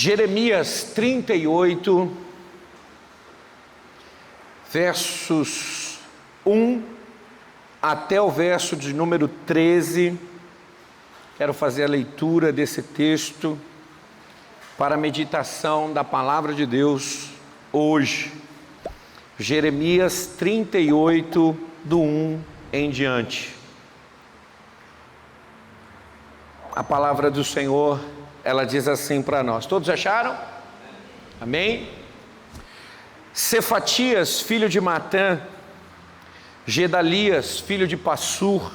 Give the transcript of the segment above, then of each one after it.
Jeremias 38, versos 1 até o verso de número 13. Quero fazer a leitura desse texto para a meditação da palavra de Deus hoje. Jeremias 38, do 1 em diante. A palavra do Senhor, ela diz assim para nós. Todos acharam? Amém? Cefatias, filho de Matã, Gedalias, filho de Passur,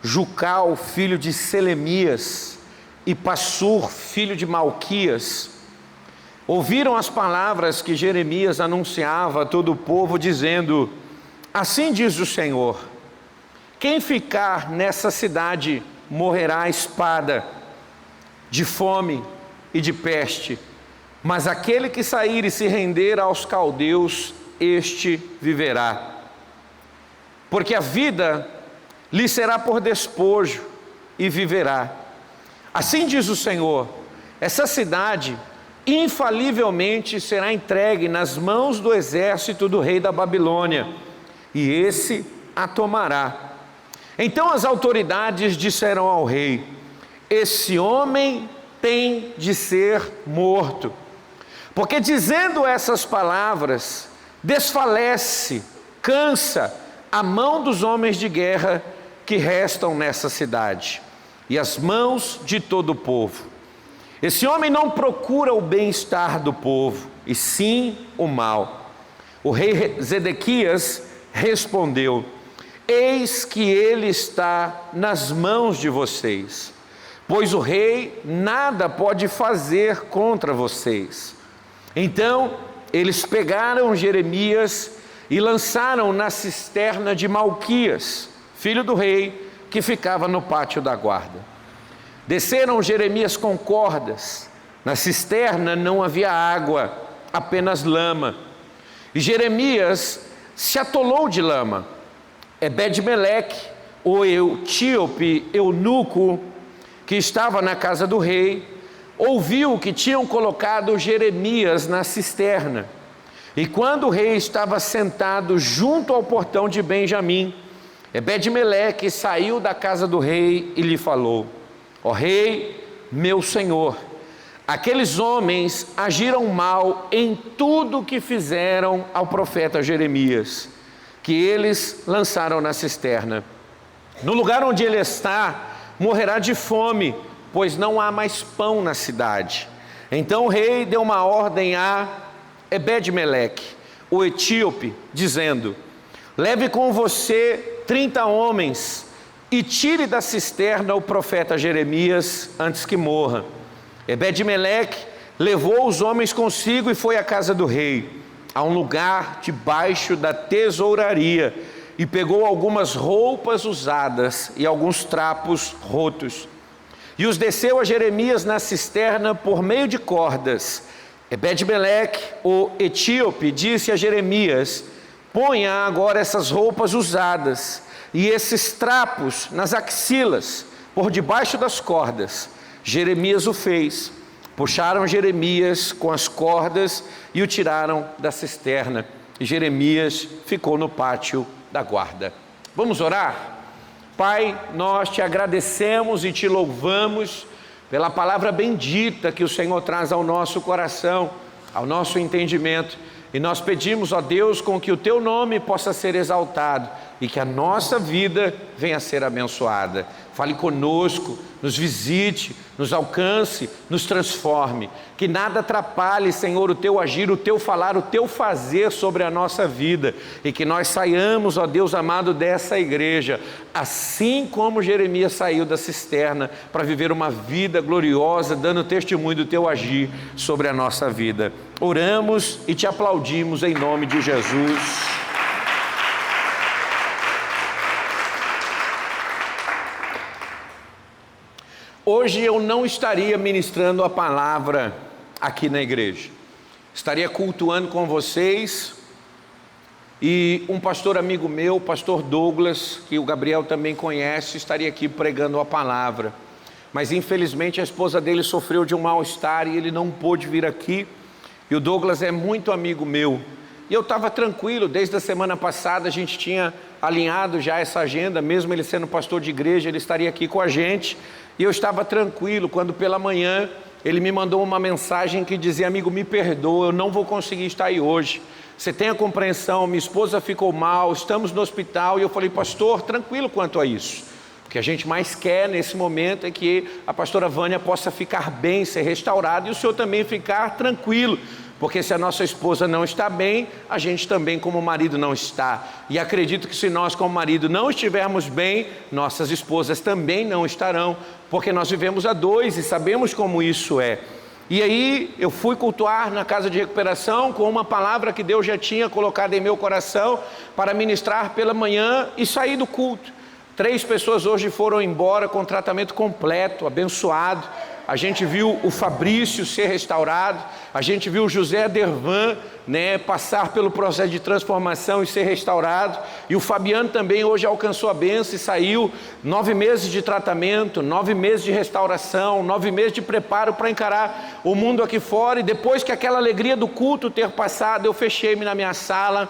Jucal, filho de Selemias, e Passur, filho de Malquias, ouviram as palavras que Jeremias anunciava a todo o povo, dizendo: assim diz o Senhor, quem ficar nessa cidade morrerá à espada, de fome e de peste, mas aquele que sair e se render aos caldeus, este viverá. Porque a vida lhe será por despojo e viverá. Assim diz o Senhor, essa cidade infalivelmente será entregue nas mãos do exército do rei da Babilônia, e esse a tomará. Então as autoridades disseram ao rei: esse homem tem de ser morto, porque dizendo essas palavras, desfalece, cansa a mão dos homens de guerra que restam nessa cidade, e as mãos de todo o povo. Esse homem não procura o bem-estar do povo, e sim o mal. O rei Zedequias respondeu: eis que ele está nas mãos de vocês, pois o rei nada pode fazer contra vocês. Então eles pegaram Jeremias e lançaram na cisterna de Malquias, filho do rei, que ficava no pátio da guarda. Desceram Jeremias com cordas. Na cisterna não havia água, apenas lama. E Jeremias se atolou de lama. Ebed-meleque, o etíope eunuco, que estava na casa do rei, ouviu que tinham colocado Jeremias na cisterna. E quando o rei estava sentado junto ao portão de Benjamim, Ebed-meleque saiu da casa do rei e lhe falou: ó rei, meu senhor, aqueles homens agiram mal em tudo que fizeram ao profeta Jeremias, que eles lançaram na cisterna. No lugar onde ele está, morrerá de fome, pois não há mais pão na cidade. Então o rei deu uma ordem a Ebed-meleque, o etíope, dizendo: leve com você 30 homens e tire da cisterna o profeta Jeremias antes que morra. Ebed-meleque levou os homens consigo e foi à casa do rei, a um lugar debaixo da tesouraria, e pegou algumas roupas usadas e alguns trapos rotos, e os desceu a Jeremias na cisterna por meio de cordas. Ebed-meleque, o etíope, disse a Jeremias: ponha agora essas roupas usadas e esses trapos nas axilas, por debaixo das cordas. Jeremias o fez. Puxaram Jeremias com as cordas e o tiraram da cisterna. E Jeremias ficou no pátio da guarda. Vamos orar? Pai, nós te agradecemos e te louvamos pela palavra bendita que o Senhor traz ao nosso coração, ao nosso entendimento. E nós pedimos, ó Deus, com que o teu nome possa ser exaltado e que a nossa vida venha a ser abençoada. Fale conosco, nos visite, nos alcance, nos transforme. Que nada atrapalhe, Senhor, o teu agir, o teu falar, o teu fazer sobre a nossa vida. E que nós saiamos, ó Deus amado, dessa igreja, assim como Jeremias saiu da cisterna, para viver uma vida gloriosa, dando testemunho do teu agir sobre a nossa vida. Oramos e te aplaudimos em nome de Jesus. Hoje eu não estaria ministrando a palavra aqui na igreja. Estaria cultuando com vocês, e um pastor amigo meu, o pastor Douglas, que o Gabriel também conhece, estaria aqui pregando a palavra. mas infelizmente a esposa dele sofreu de um mal-estar e ele não pôde vir aqui. E o Douglas é muito amigo meu. E eu estava tranquilo, desde a semana passada a gente tinha alinhado já essa agenda, mesmo ele sendo pastor de igreja, ele estaria aqui com a gente. E eu estava tranquilo quando pela manhã ele me mandou uma mensagem que dizia: amigo, me perdoa, eu não vou conseguir estar aí hoje. Você tenha compreensão, minha esposa ficou mal, estamos no hospital. E eu falei: pastor, tranquilo quanto a isso. O que a gente mais quer nesse momento é que a pastora Vânia possa ficar bem, ser restaurada, e o senhor também ficar tranquilo. Porque se a nossa esposa não está bem, a gente também como marido não está. E acredito que se nós como marido não estivermos bem, nossas esposas também não estarão. Porque nós vivemos a dois e sabemos como isso é. E aí eu fui cultuar na casa de recuperação com uma palavra que Deus já tinha colocado em meu coração para ministrar pela manhã e saí do culto. 3 pessoas hoje foram embora com tratamento completo, abençoado. A gente viu o Fabrício ser restaurado, a gente viu o José Dervan, passar pelo processo de transformação e ser restaurado, e o Fabiano também hoje alcançou a bênção e saiu. 9 meses de tratamento, 9 meses de restauração, 9 meses de preparo para encarar o mundo aqui fora. E depois que aquela alegria do culto ter passado, eu fechei-me na minha sala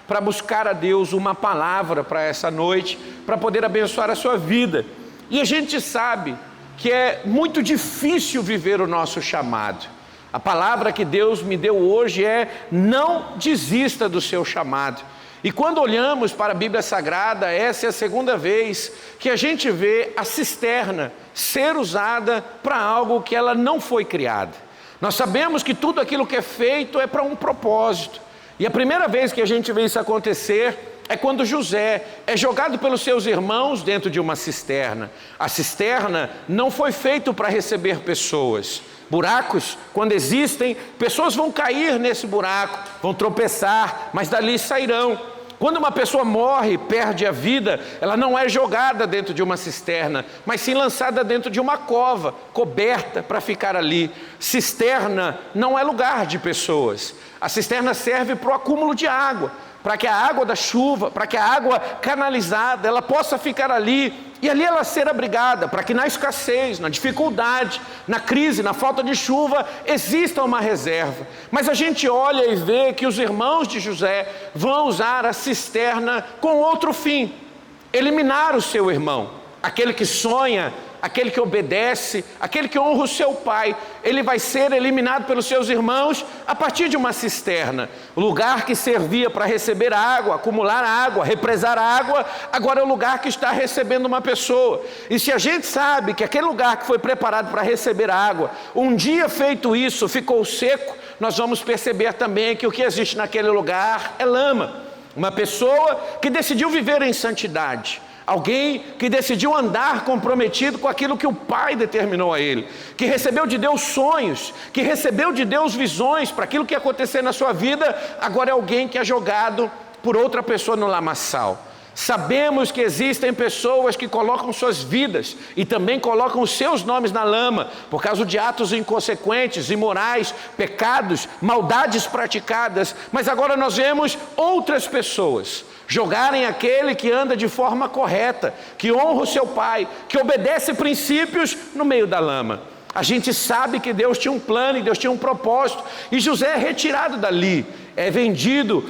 para buscar a Deus uma palavra para essa noite, para poder abençoar a sua vida. E a gente sabe que é muito difícil viver o nosso chamado. A palavra que Deus me deu hoje é: não desista do seu chamado. E quando olhamos para a Bíblia Sagrada, essa é a segunda vez que a gente vê a cisterna ser usada para algo que ela não foi criada. Nós sabemos que tudo aquilo que é feito é para um propósito. E a primeira vez que a gente vê isso acontecer é quando José é jogado pelos seus irmãos dentro de uma cisterna. A cisterna não foi feita para receber pessoas. Buracos, quando existem, pessoas vão cair nesse buraco, vão tropeçar, mas dali sairão. Quando uma pessoa morre, perde a vida, ela não é jogada dentro de uma cisterna, mas sim lançada dentro de uma cova, coberta para ficar ali. Cisterna não é lugar de pessoas. A cisterna serve para o acúmulo de água, para que a água da chuva, para que a água canalizada, ela possa ficar ali, e ali ela ser abrigada, para que na escassez, na dificuldade, na crise, na falta de chuva, exista uma reserva. Mas a gente olha e vê que os irmãos de José vão usar a cisterna com outro fim: eliminar o seu irmão, aquele que sonha, aquele que obedece, aquele que honra o seu pai. Ele vai ser eliminado pelos seus irmãos a partir de uma cisterna. O lugar que servia para receber água, acumular água, represar água, agora é o lugar que está recebendo uma pessoa. E se a gente sabe que aquele lugar que foi preparado para receber água, um dia feito isso, ficou seco, nós vamos perceber também que o que existe naquele lugar é lama. Uma pessoa que decidiu viver em santidade, alguém que decidiu andar comprometido com aquilo que o Pai determinou a ele, que recebeu de Deus sonhos, que recebeu de Deus visões para aquilo que ia acontecer na sua vida, agora é alguém que é jogado por outra pessoa no lamaçal. Sabemos que existem pessoas que colocam suas vidas e também colocam os seus nomes na lama por causa de atos inconsequentes, imorais, pecados, maldades praticadas. Mas agora nós vemos outras pessoas jogarem aquele que anda de forma correta, que honra o seu pai, que obedece princípios, no meio da lama. A gente sabe que Deus tinha um plano e Deus tinha um propósito, e José é retirado dali, é vendido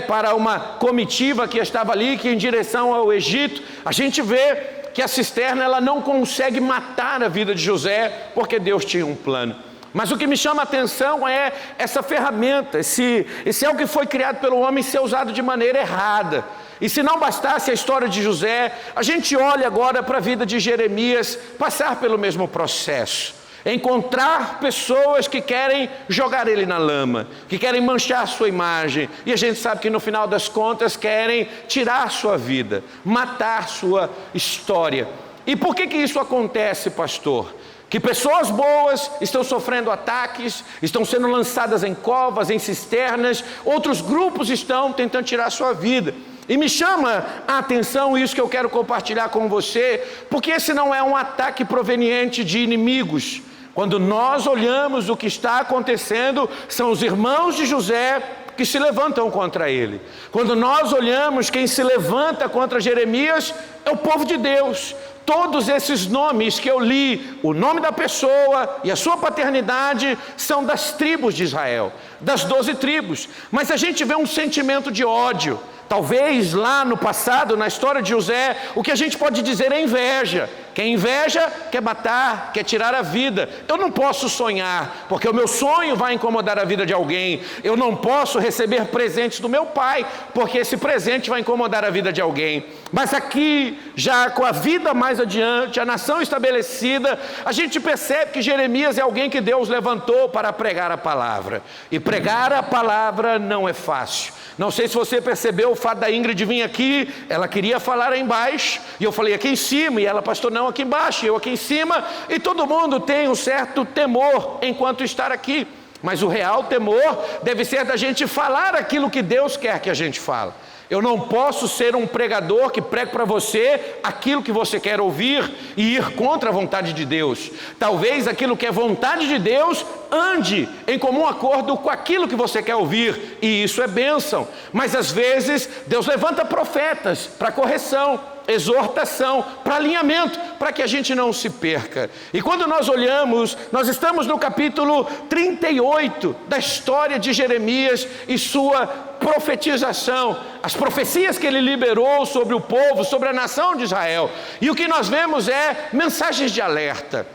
para uma comitiva que estava ali, que em direção ao Egito. A gente vê que a cisterna ela não consegue matar a vida de José, porque Deus tinha um plano. Mas o que me chama a atenção é essa ferramenta, esse algo que foi criado pelo homem ser usado de maneira errada. E se não bastasse a história de José, a gente olha agora para a vida de Jeremias passar pelo mesmo processo. Encontrar pessoas que querem jogar ele na lama, que querem manchar sua imagem, e a gente sabe que no final das contas querem tirar sua vida, matar sua história. E por que isso acontece, pastor? Que pessoas boas estão sofrendo ataques, estão sendo lançadas em covas, em cisternas, outros grupos estão tentando tirar sua vida. E me chama a atenção isso que eu quero compartilhar com você, porque esse não é um ataque proveniente de inimigos. Quando nós olhamos o que está acontecendo, são os irmãos de José que se levantam contra ele. Quando nós olhamos quem se levanta contra Jeremias, é o povo de Deus. Todos esses nomes que eu li, o nome da pessoa e a sua paternidade, são das tribos de Israel, das 12 tribos. Mas a gente vê um sentimento de ódio. Talvez lá no passado, na história de José, o que a gente pode dizer é inveja. Quem inveja quer matar, quer tirar a vida. Eu não posso sonhar, porque o meu sonho vai incomodar a vida de alguém. Eu não posso receber presentes do meu pai, porque esse presente vai incomodar a vida de alguém. Mas aqui, já com a vida mais adiante, a nação estabelecida, a gente percebe que Jeremias é alguém que Deus levantou para pregar a palavra. E pregar a palavra não é fácil. Não sei se você percebeu o fato da Ingrid vir aqui, ela queria falar aí embaixo, e eu falei aqui em cima, e ela, pastor, não, aqui embaixo, eu aqui em cima, e todo mundo tem um certo temor enquanto estar aqui, mas o real temor deve ser da gente falar aquilo que Deus quer que a gente fale. Eu não posso ser um pregador que prega para você aquilo que você quer ouvir e ir contra a vontade de Deus. Talvez aquilo que é vontade de Deus ande em comum acordo com aquilo que você quer ouvir, e isso é bênção. Mas às vezes Deus levanta profetas para correção, exortação, para alinhamento, para que a gente não se perca. E quando nós olhamos, nós estamos no capítulo 38 da história de Jeremias e sua profetização, as profecias que ele liberou sobre o povo, sobre a nação de Israel. E o que nós vemos é mensagens de alerta.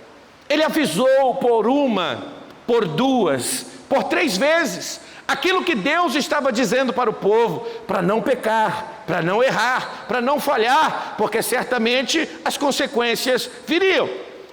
Ele avisou por uma, por duas, por 3 vezes aquilo que Deus estava dizendo para o povo, para não pecar, para não errar, para não falhar, porque certamente as consequências viriam.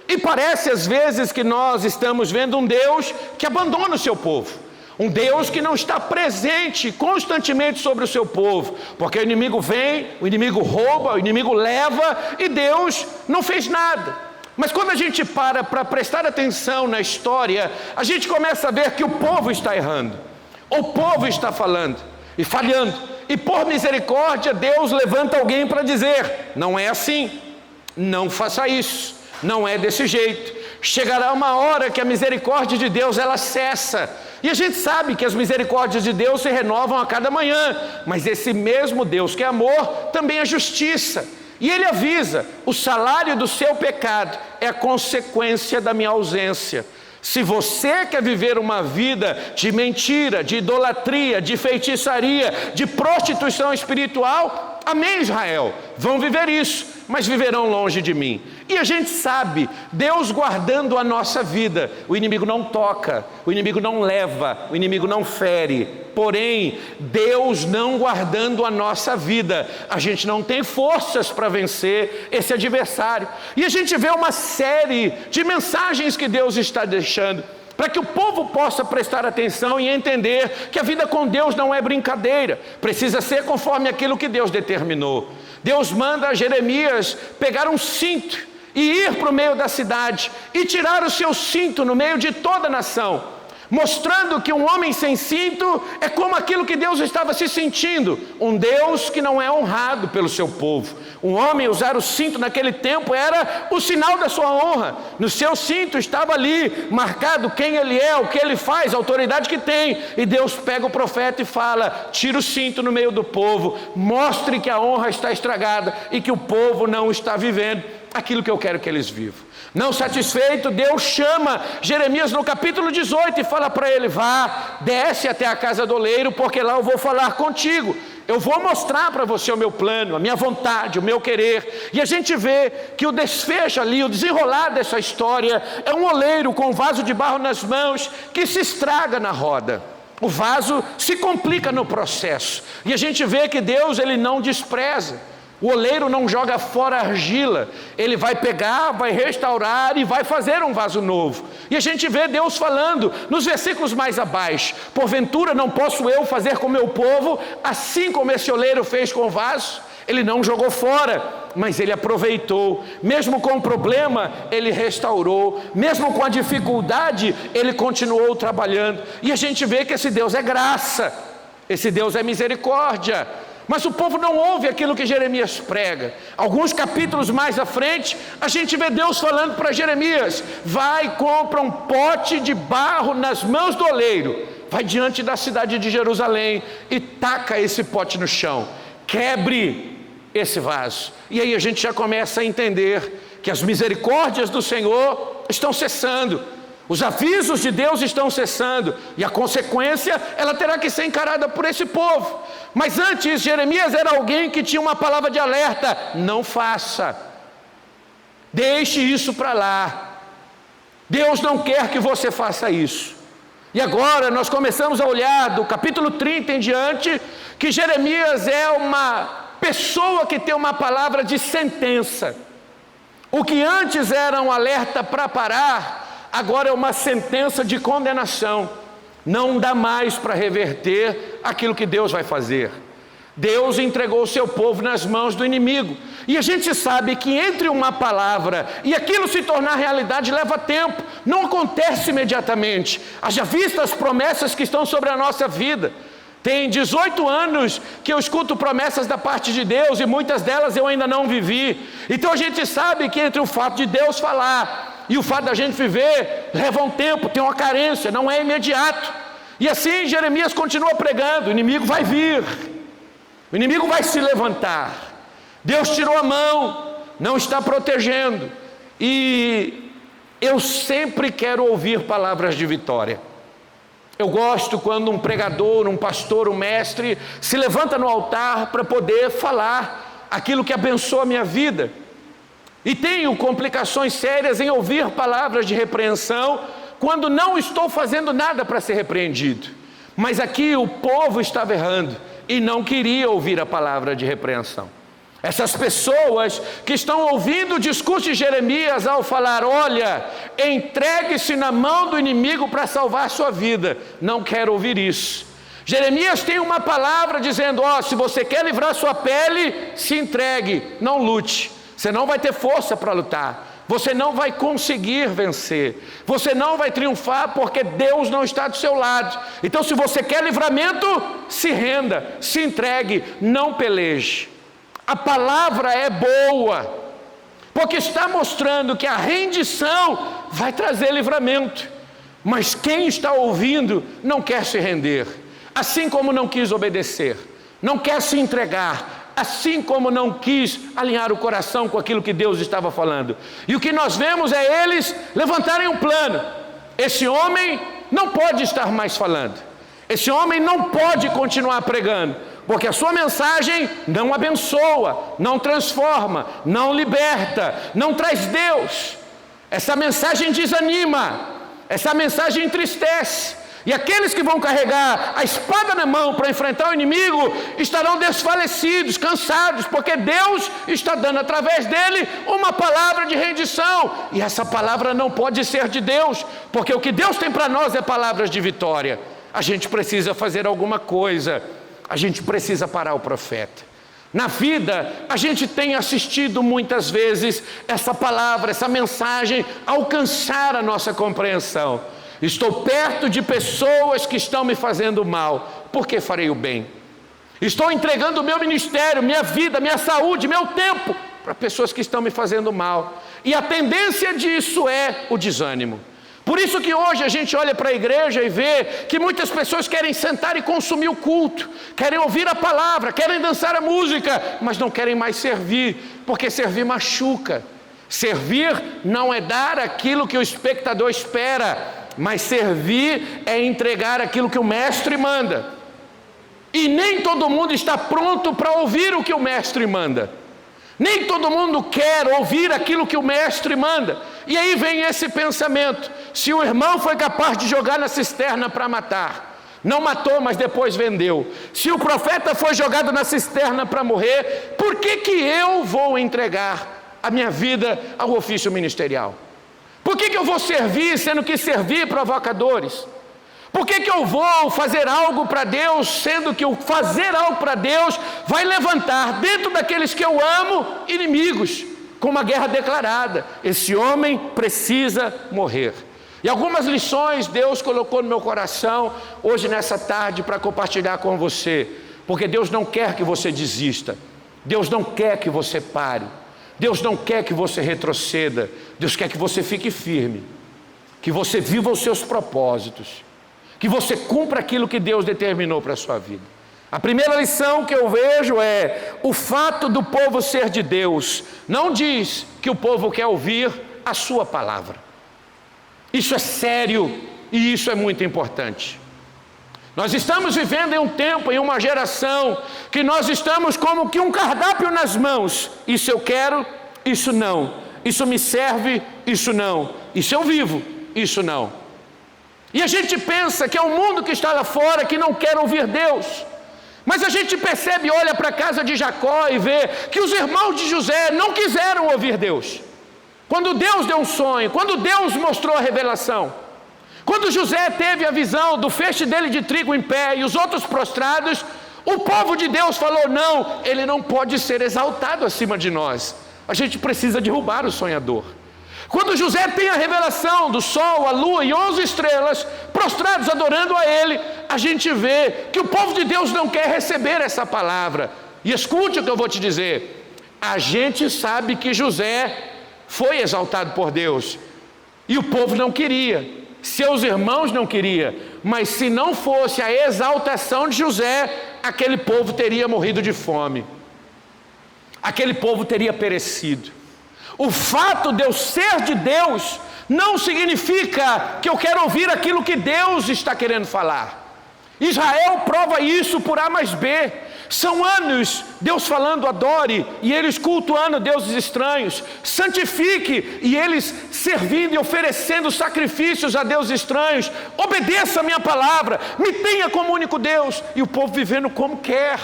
E parece às vezes que nós estamos vendo um Deus que abandona o seu povo, um Deus que não está presente constantemente sobre o seu povo, porque o inimigo vem, o inimigo rouba, o inimigo leva, e Deus não fez nada. Mas quando a gente para prestar atenção na história, a gente começa a ver que o povo está errando, o povo está falando e falhando, e por misericórdia Deus levanta alguém para dizer: não é assim, não faça isso, não é desse jeito. Chegará uma hora que a misericórdia de Deus ela cessa, e a gente sabe que as misericórdias de Deus se renovam a cada manhã, mas esse mesmo Deus que é amor também é justiça, e Ele avisa: o salário do seu pecado é a consequência da minha ausência. Se você quer viver uma vida de mentira, de idolatria, de feitiçaria, de prostituição espiritual, amém, Israel, vão viver isso, mas viverão longe de mim. E a gente sabe, Deus guardando a nossa vida, o inimigo não toca, o inimigo não leva, o inimigo não fere. Porém, Deus não guardando a nossa vida, a gente não tem forças para vencer esse adversário. E a gente vê uma série de mensagens que Deus está deixando, para que o povo possa prestar atenção e entender que a vida com Deus não é brincadeira, precisa ser conforme aquilo que Deus determinou. Deus manda a Jeremias pegar um cinto e ir para o meio da cidade e tirar o seu cinto no meio de toda a nação, mostrando que um homem sem cinto é como aquilo que Deus estava se sentindo, um Deus que não é honrado pelo seu povo. Um homem usar o cinto naquele tempo era o sinal da sua honra. No seu cinto estava ali marcado quem ele é, o que ele faz, a autoridade que tem. E Deus pega o profeta e fala: tira o cinto no meio do povo, mostre que a honra está estragada e que o povo não está vivendo aquilo que eu quero que eles vivam. Não satisfeito, Deus chama Jeremias no capítulo 18 e fala para ele: vá, desce até a casa do oleiro, porque lá eu vou falar contigo. Eu vou mostrar para você o meu plano, a minha vontade, o meu querer. E a gente vê que o desfecho ali, o desenrolar dessa história, é um oleiro com um vaso de barro nas mãos que se estraga na roda. O vaso se complica no processo. E a gente vê que Deus, Ele não despreza. O oleiro não joga fora a argila, ele vai pegar, vai restaurar e vai fazer um vaso novo. E a gente vê Deus falando nos versículos mais abaixo: porventura não posso eu fazer com o meu povo assim como esse oleiro fez com o vaso? Ele não jogou fora, mas ele aproveitou. Mesmo com o problema, ele restaurou. Mesmo com a dificuldade, ele continuou trabalhando. E a gente vê que esse Deus é graça, esse Deus é misericórdia. Mas o povo não ouve aquilo que Jeremias prega. Alguns capítulos mais à frente, a gente vê Deus falando para Jeremias: vai e compra um pote de barro nas mãos do oleiro, vai diante da cidade de Jerusalém e taca esse pote no chão, quebre esse vaso. E aí a gente já começa a entender que as misericórdias do Senhor estão cessando, os avisos de Deus estão cessando, e a consequência, ela terá que ser encarada por esse povo. Mas antes, Jeremias era alguém que tinha uma palavra de alerta: não faça, deixe isso para lá, Deus não quer que você faça isso. E agora nós começamos a olhar do capítulo 30 em diante, que Jeremias é uma pessoa que tem uma palavra de sentença. O que antes era um alerta para parar, agora é uma sentença de condenação. Não dá mais para reverter aquilo que Deus vai fazer. Deus entregou o seu povo nas mãos do inimigo. E a gente sabe que entre uma palavra e aquilo se tornar realidade leva tempo, não acontece imediatamente. Haja vista as promessas que estão sobre a nossa vida. Tem 18 anos que eu escuto promessas da parte de Deus, e muitas delas eu ainda não vivi. Então a gente sabe que entre o fato de Deus falar e o fato da gente viver, leva um tempo, tem uma carência, não é imediato. E assim Jeremias continua pregando: o inimigo vai vir, o inimigo vai se levantar, Deus tirou a mão, não está protegendo. E eu sempre quero ouvir palavras de vitória. Eu gosto quando um pregador, um pastor, um mestre se levanta no altar para poder falar aquilo que abençoa a minha vida. E tenho complicações sérias em ouvir palavras de repreensão quando não estou fazendo nada para ser repreendido. Mas aqui o povo estava errando e não queria ouvir a palavra de repreensão. Essas pessoas que estão ouvindo o discurso de Jeremias ao falar: olha, entregue-se na mão do inimigo para salvar a sua vida, não quero ouvir isso. Jeremias tem uma palavra dizendo: se você quer livrar sua pele, se entregue, não lute. Você não vai ter força para lutar, você não vai conseguir vencer, você não vai triunfar, porque Deus não está do seu lado. Então, se você quer livramento, se renda, se entregue, não peleje. A palavra é boa, porque está mostrando que a rendição vai trazer livramento. Mas quem está ouvindo não quer se render, assim como não quis obedecer, não quer se entregar, assim como não quis alinhar o coração com aquilo que Deus estava falando. E o que nós vemos é eles levantarem um plano: esse homem não pode estar mais falando, esse homem não pode continuar pregando, porque a sua mensagem não abençoa, não transforma, não liberta, não traz Deus. Essa mensagem desanima, essa mensagem entristece. E aqueles que vão carregar a espada na mão para enfrentar o inimigo estarão desfalecidos, cansados, porque Deus está dando através dele uma palavra de rendição. E essa palavra não pode ser de Deus, porque o que Deus tem para nós é palavras de vitória. A gente precisa fazer alguma coisa. A gente precisa parar o profeta. Na vida, a gente tem assistido muitas vezes essa palavra, essa mensagem alcançar a nossa compreensão. Estou perto de pessoas que estão me fazendo mal, por que farei o bem? Estou entregando o meu ministério, minha vida, minha saúde, meu tempo para pessoas que estão me fazendo mal. E a tendência disso é o desânimo. Por isso que hoje a gente olha para a igreja e vê que muitas pessoas querem sentar e consumir o culto, querem ouvir a palavra, querem dançar a música, mas não querem mais servir, porque servir machuca. Servir não é dar aquilo que o espectador espera, mas servir é entregar aquilo que o mestre manda. E nem todo mundo está pronto para ouvir o que o mestre manda. Nem todo mundo quer ouvir aquilo que o mestre manda. E aí vem esse pensamento: se o irmão foi capaz de jogar na cisterna para matar, não matou, mas depois vendeu. Se o profeta foi jogado na cisterna para morrer, por que eu vou entregar a minha vida ao ofício ministerial? Por que eu vou servir, sendo que servir provocadores? Por que eu vou fazer algo para Deus, sendo que o fazer algo para Deus vai levantar dentro daqueles que eu amo inimigos, com uma guerra declarada? Esse homem precisa morrer. E algumas lições Deus colocou no meu coração hoje nessa tarde para compartilhar com você, porque Deus não quer que você desista, Deus não quer que você pare, Deus não quer que você retroceda, Deus quer que você fique firme, que você viva os seus propósitos, que você cumpra aquilo que Deus determinou para a sua vida. A primeira lição que eu vejo é o fato do povo ser de Deus não diz que o povo quer ouvir a sua palavra. Isso é sério e isso é muito importante. Nós estamos vivendo em um tempo, em uma geração, que nós estamos como que um cardápio nas mãos. Isso eu quero, isso não. Isso me serve, isso não. Isso eu vivo, isso não. E a gente pensa que é o mundo que está lá fora que não quer ouvir Deus. Mas a gente percebe, olha para a casa de Jacó e vê que os irmãos de José não quiseram ouvir Deus. Quando Deus deu um sonho, quando Deus mostrou a revelação, quando José teve a visão do feixe dele de trigo em pé e os outros prostrados, o povo de Deus falou: não, ele não pode ser exaltado acima de nós. A gente precisa derrubar o sonhador. Quando José tem a revelação do sol, a lua e 11 estrelas prostrados adorando a ele, a gente vê que o povo de Deus não quer receber essa palavra. E escute o que eu vou te dizer: a gente sabe que José foi exaltado por Deus e o povo não queria, seus irmãos não queriam, mas se não fosse a exaltação de José, aquele povo teria morrido de fome, aquele povo teria perecido. O fato de eu ser de Deus não significa que eu quero ouvir aquilo que Deus está querendo falar. Israel prova isso por A mais B. São anos Deus falando adore e eles cultuando deuses estranhos. Santifique e eles servindo e oferecendo sacrifícios a deuses estranhos. Obedeça a minha palavra, me tenha como único Deus. E o povo vivendo como quer.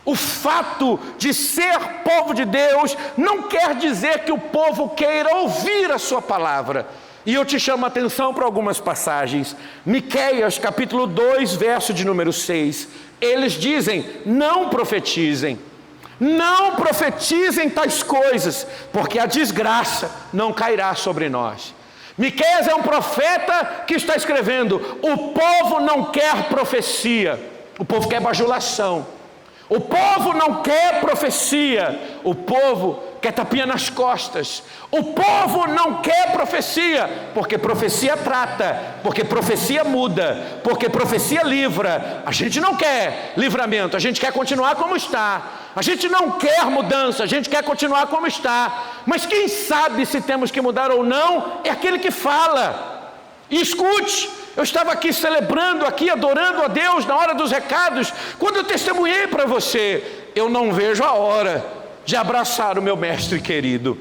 O fato de ser povo de Deus não quer dizer que o povo queira ouvir a sua palavra. E eu te chamo a atenção para algumas passagens. Miqueias capítulo 2, verso de número 6. Eles dizem: não profetizem tais coisas, porque a desgraça não cairá sobre nós. Miqueias é um profeta que está escrevendo: o povo não quer profecia, o povo quer bajulação. O povo não quer profecia, o povo quer tapinha nas costas. O povo não quer profecia, porque profecia trata, porque profecia muda, porque profecia livra. A gente não quer livramento, a gente quer continuar como está. A gente não quer mudança, a gente quer continuar como está. Mas quem sabe se temos que mudar ou não é aquele que fala. E escute, eu estava aqui celebrando, aqui adorando a Deus na hora dos recados, quando eu testemunhei para você: eu não vejo a hora de abraçar o meu mestre querido.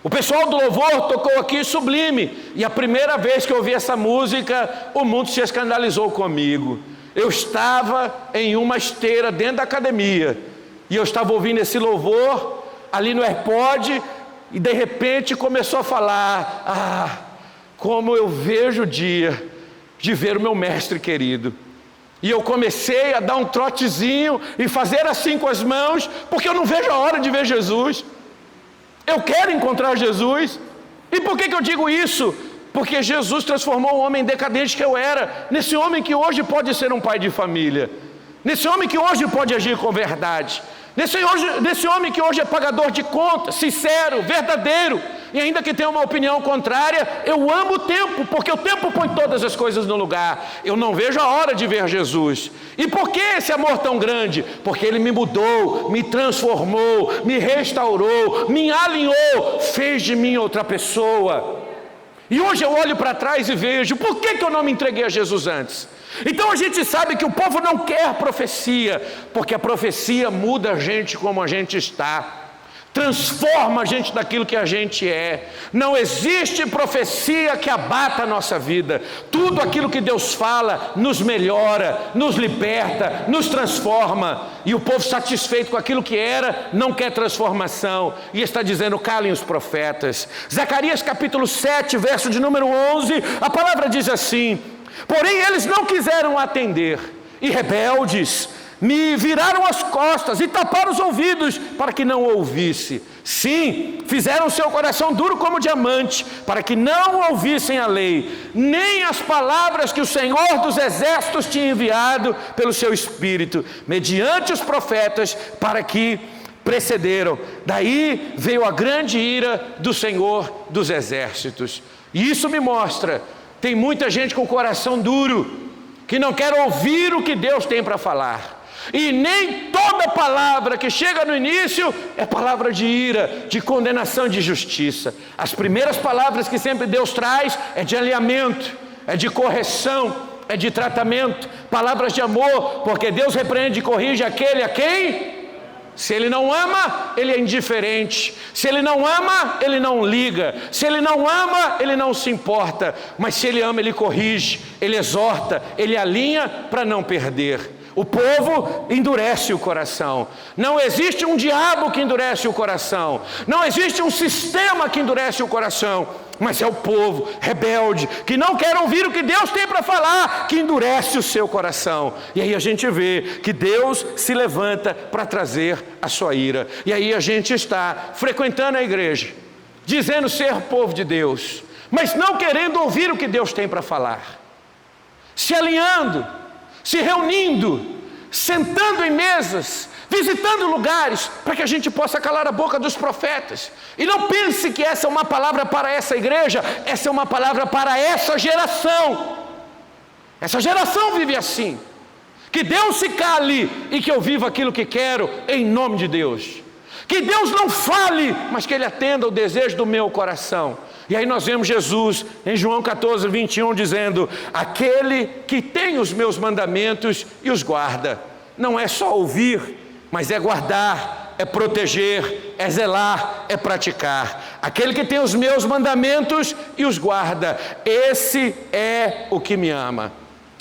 O pessoal do louvor tocou aqui Sublime, e a primeira vez que eu ouvi essa música, o mundo se escandalizou comigo. Eu estava em uma esteira dentro da academia, e eu estava ouvindo esse louvor ali no AirPod, e de repente começou a falar: como eu vejo o dia de ver o meu mestre querido. E eu comecei a dar um trotezinho e fazer assim com as mãos, porque eu não vejo a hora de ver Jesus. Eu quero encontrar Jesus. E por que eu digo isso? Porque Jesus transformou o homem decadente que eu era nesse homem que hoje pode ser um pai de família, nesse homem que hoje pode agir com verdade, nesse homem que hoje é pagador de contas, sincero, verdadeiro. E ainda que tenha uma opinião contrária, eu amo o tempo, porque o tempo põe todas as coisas no lugar. Eu não vejo a hora de ver Jesus. E por que esse amor tão grande? Porque Ele me mudou, me transformou, me restaurou, me alinhou, fez de mim outra pessoa. E hoje eu olho para trás e vejo: por que eu não me entreguei a Jesus antes? Então a gente sabe que o povo não quer profecia, porque a profecia muda a gente como a gente está, transforma a gente daquilo que a gente é. Não existe profecia que abata a nossa vida. Tudo aquilo que Deus fala nos melhora, nos liberta, nos transforma. E o povo satisfeito com aquilo que era, não quer transformação, e está dizendo: calem os profetas. Zacarias capítulo 7, verso de número 11, a palavra diz assim: porém eles não quiseram atender, e rebeldes me viraram as costas e taparam os ouvidos para que não ouvisse. Sim, fizeram seu coração duro como diamante, para que não ouvissem a lei, nem as palavras que o Senhor dos exércitos tinha enviado pelo seu Espírito, mediante os profetas, para que precederam. Daí veio a grande ira do Senhor dos exércitos. E isso me mostra: tem muita gente com o coração duro, que não quer ouvir o que Deus tem para falar. E nem toda palavra que chega no início é palavra de ira, de condenação, de justiça. As primeiras palavras que sempre Deus traz é de alinhamento, é de correção, é de tratamento, palavras de amor, porque Deus repreende e corrige aquele a quem? Se ele não ama, ele é indiferente. Se ele não ama, ele não liga. Se ele não ama, ele não se importa. Mas se ele ama, ele corrige, ele exorta, ele alinha para não perder. O povo endurece o coração. Não existe um diabo que endurece o coração. Não existe um sistema que endurece o coração. Mas é o povo rebelde, que não quer ouvir o que Deus tem para falar, que endurece o seu coração. E aí a gente vê que Deus se levanta para trazer a sua ira. E aí a gente está frequentando a igreja, dizendo ser povo de Deus, mas não querendo ouvir o que Deus tem para falar. Se alinhando, se reunindo, sentando em mesas, visitando lugares, para que a gente possa calar a boca dos profetas. E não pense que essa é uma palavra para essa igreja, essa é uma palavra para essa geração. Essa geração vive assim. Que Deus se cale e que eu viva aquilo que quero, em nome de Deus. Que Deus não fale, mas que Ele atenda o desejo do meu coração. E aí nós vemos Jesus em João 14, 21 dizendo: aquele que tem os meus mandamentos e os guarda. Não é só ouvir, mas é guardar, é proteger, é zelar, é praticar. Aquele que tem os meus mandamentos e os guarda, esse é o que me ama.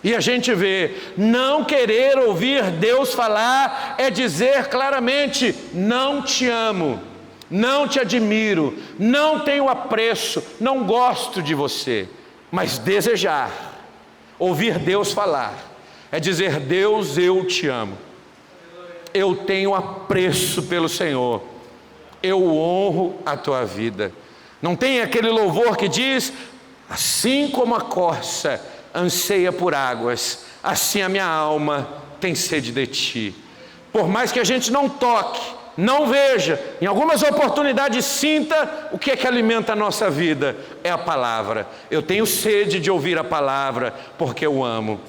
E a gente vê, não querer ouvir Deus falar é dizer claramente: não te amo, não te admiro, não tenho apreço, não gosto de você. Mas desejar, ouvir Deus falar, é dizer: Deus, eu te amo, eu tenho apreço pelo Senhor, eu honro a tua vida. Não tem aquele louvor que diz: assim como a corça anseia por águas, assim a minha alma tem sede de ti. Por mais que a gente não toque, não veja, em algumas oportunidades sinta, o que é que alimenta a nossa vida? É a palavra. Eu tenho sede de ouvir a palavra, porque eu amo.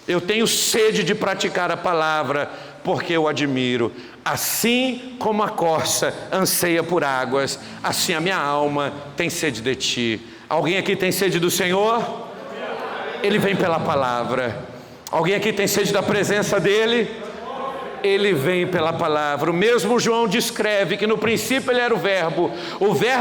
Eu tenho sede de praticar a palavra, porque eu admiro. Assim como a corça anseia por águas, assim a minha alma tem sede de ti. Alguém aqui tem sede do Senhor? Ele vem pela palavra. Alguém aqui tem sede da presença dele? Ele vem pela palavra. O mesmo João descreve que no princípio ele era o verbo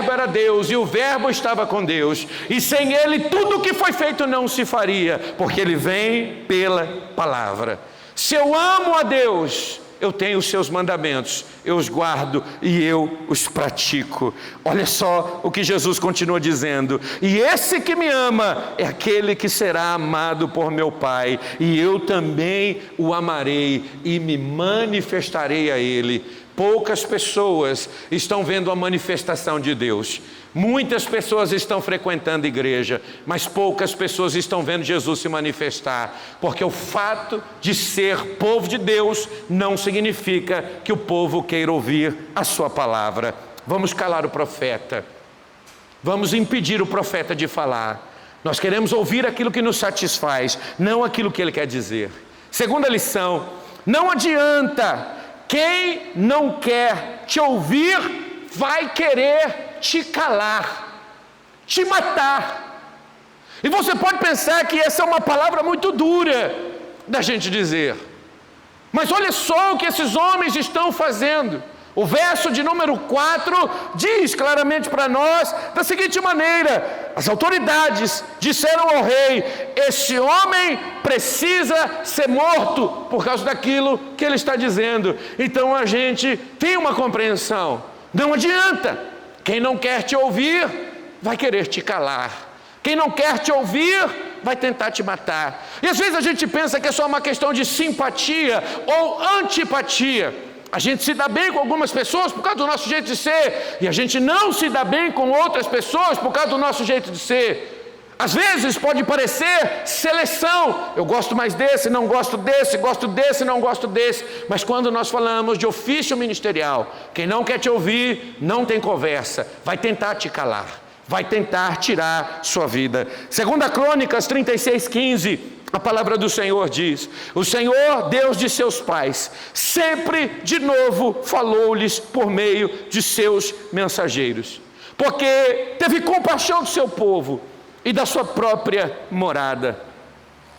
era Deus, e o verbo estava com Deus, e sem ele tudo o que foi feito não se faria, porque ele vem pela palavra. Se eu amo a Deus, eu tenho os seus mandamentos, eu os guardo e eu os pratico. Olha só o que Jesus continua dizendo: e esse que me ama é aquele que será amado por meu Pai, e eu também o amarei e me manifestarei a ele. Poucas pessoas estão vendo a manifestação de Deus. Muitas pessoas estão frequentando a igreja, mas poucas pessoas estão vendo Jesus se manifestar, porque o fato de ser povo de Deus não significa que o povo queira ouvir a sua palavra. Vamos calar o profeta, vamos impedir o profeta de falar. Nós queremos ouvir aquilo que nos satisfaz, não aquilo que ele quer dizer. Segunda lição: não adianta, quem não quer te ouvir vai querer te calar, te matar. E você pode pensar que essa é uma palavra muito dura da gente dizer, mas olha só o que esses homens estão fazendo. O verso de número 4 diz claramente para nós da seguinte maneira: as autoridades disseram ao rei: esse homem precisa ser morto por causa daquilo que ele está dizendo. Então a gente tem uma compreensão: não adianta, quem não quer te ouvir vai querer te calar, quem não quer te ouvir vai tentar te matar. E às vezes a gente pensa que é só uma questão de simpatia ou antipatia. A gente se dá bem com algumas pessoas por causa do nosso jeito de ser, e a gente não se dá bem com outras pessoas por causa do nosso jeito de ser. Às vezes pode parecer seleção: eu gosto mais desse, não gosto desse, gosto desse, não gosto desse. Mas quando nós falamos de ofício ministerial, quem não quer te ouvir não tem conversa, vai tentar te calar, vai tentar tirar sua vida. 2 Crônicas 36:15, A palavra do Senhor diz: o Senhor, Deus de seus pais, sempre de novo falou-lhes por meio de seus mensageiros, porque teve compaixão do seu povo e da sua própria morada.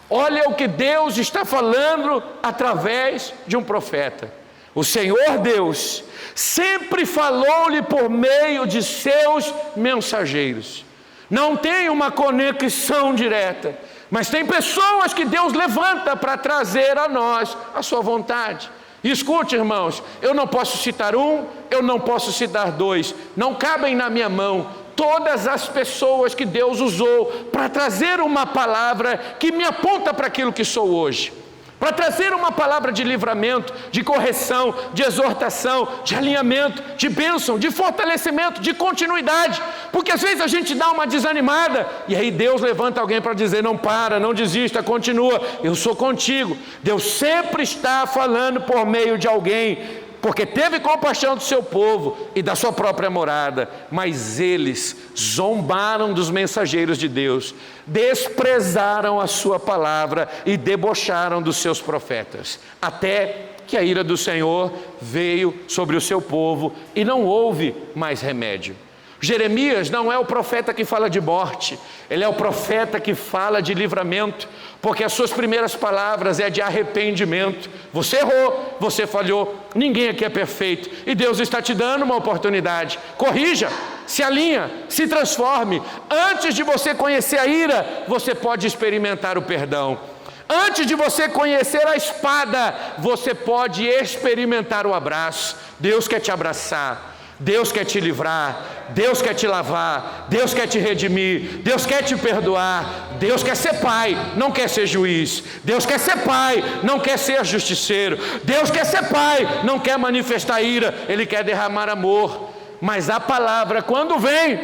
Olha o que Deus está falando através de um profeta. O Senhor Deus sempre falou-lhe por meio de seus mensageiros. Não tem uma conexão direta, mas tem pessoas que Deus levanta para trazer a nós a sua vontade. E escute, irmãos, eu não posso citar um, eu não posso citar dois, não cabem na minha mão todas as pessoas que Deus usou para trazer uma palavra que me aponta para aquilo que sou hoje, para trazer uma palavra de livramento, de correção, de exortação, de alinhamento, de bênção, de fortalecimento, de continuidade, porque às vezes a gente dá uma desanimada, e aí Deus levanta alguém para dizer: não para, não desista, continua, eu sou contigo. Deus sempre está falando por meio de alguém, porque teve compaixão do seu povo e da sua própria morada, mas eles zombaram dos mensageiros de Deus, desprezaram a sua palavra e debocharam dos seus profetas, até que a ira do Senhor veio sobre o seu povo e não houve mais remédio. Jeremias não é o profeta que fala de morte, ele é o profeta que fala de livramento, porque as suas primeiras palavras é de arrependimento. Você errou, você falhou, ninguém aqui é perfeito, e Deus está te dando uma oportunidade. Corrija, se alinha, se transforme. Antes de você conhecer a ira, você pode experimentar o perdão. Antes de você conhecer a espada, você pode experimentar o abraço. Deus quer te abraçar, Deus quer te livrar, Deus quer te lavar, Deus quer te redimir, Deus quer te perdoar. Deus quer ser pai, não quer ser juiz. Deus quer ser pai, não quer ser justiceiro. Deus quer ser pai, não quer manifestar ira, Ele quer derramar amor. Mas a palavra, quando vem,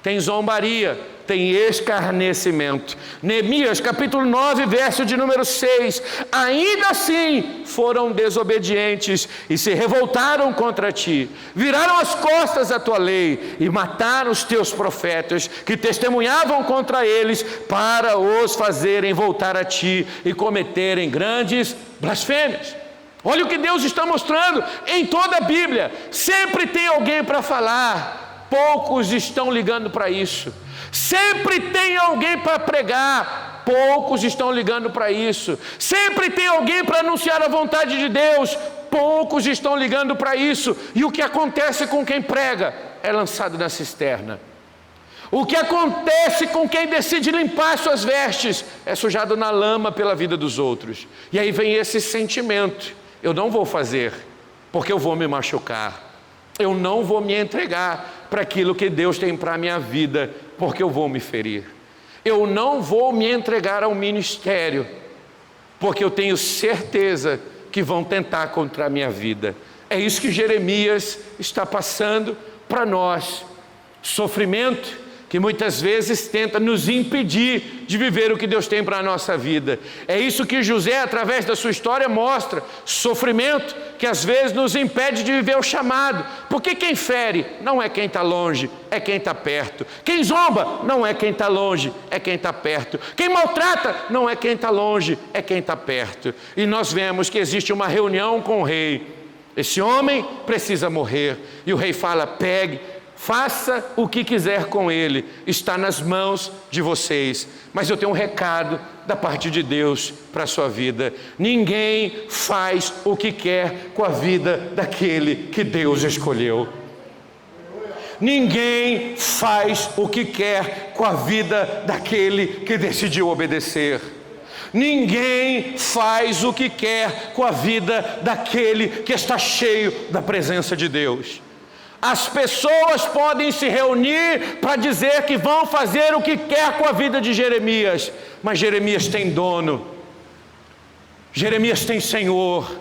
tem zombaria, tem escarnecimento. Neemias capítulo 9, verso de número 6. Ainda assim foram desobedientes e se revoltaram contra ti, viraram as costas à tua lei e mataram os teus profetas que testemunhavam contra eles, para os fazerem voltar a ti e cometerem grandes blasfêmias. Olha o que Deus está mostrando em toda a Bíblia. Sempre tem alguém para falar, poucos estão ligando para isso. Sempre tem alguém para pregar, poucos estão ligando para isso. Sempre tem alguém para anunciar a vontade de Deus, poucos estão ligando para isso. E o que acontece com quem prega é lançado na cisterna. O que acontece com quem decide limpar suas vestes é sujado na lama pela vida dos outros. E aí vem esse sentimento: eu não vou fazer, porque eu vou me machucar. Eu não vou me entregar para aquilo que Deus tem para a minha vida, porque eu vou me ferir. Eu não vou me entregar ao ministério, porque eu tenho certeza que vão tentar contra a minha vida. É isso que Jeremias está passando para nós. Sofrimento que muitas vezes tenta nos impedir de viver o que Deus tem para a nossa vida. É isso que José, através da sua história, mostra. Sofrimento que às vezes nos impede de viver o chamado, porque quem fere não é quem está longe, é quem está perto. Quem zomba não é quem está longe, é quem está perto. Quem maltrata não é quem está longe, é quem está perto. E nós vemos que existe uma reunião com o rei. Esse homem precisa morrer, e o rei fala: pegue, faça o que quiser com ele, está nas mãos de vocês. Mas eu tenho um recado da parte de Deus para a sua vida: ninguém faz o que quer com a vida daquele que Deus escolheu. Ninguém faz o que quer com a vida daquele que decidiu obedecer. Ninguém faz o que quer com a vida daquele que está cheio da presença de Deus. As pessoas podem se reunir para dizer que vão fazer o que quer com a vida de Jeremias, mas Jeremias tem dono, Jeremias tem Senhor,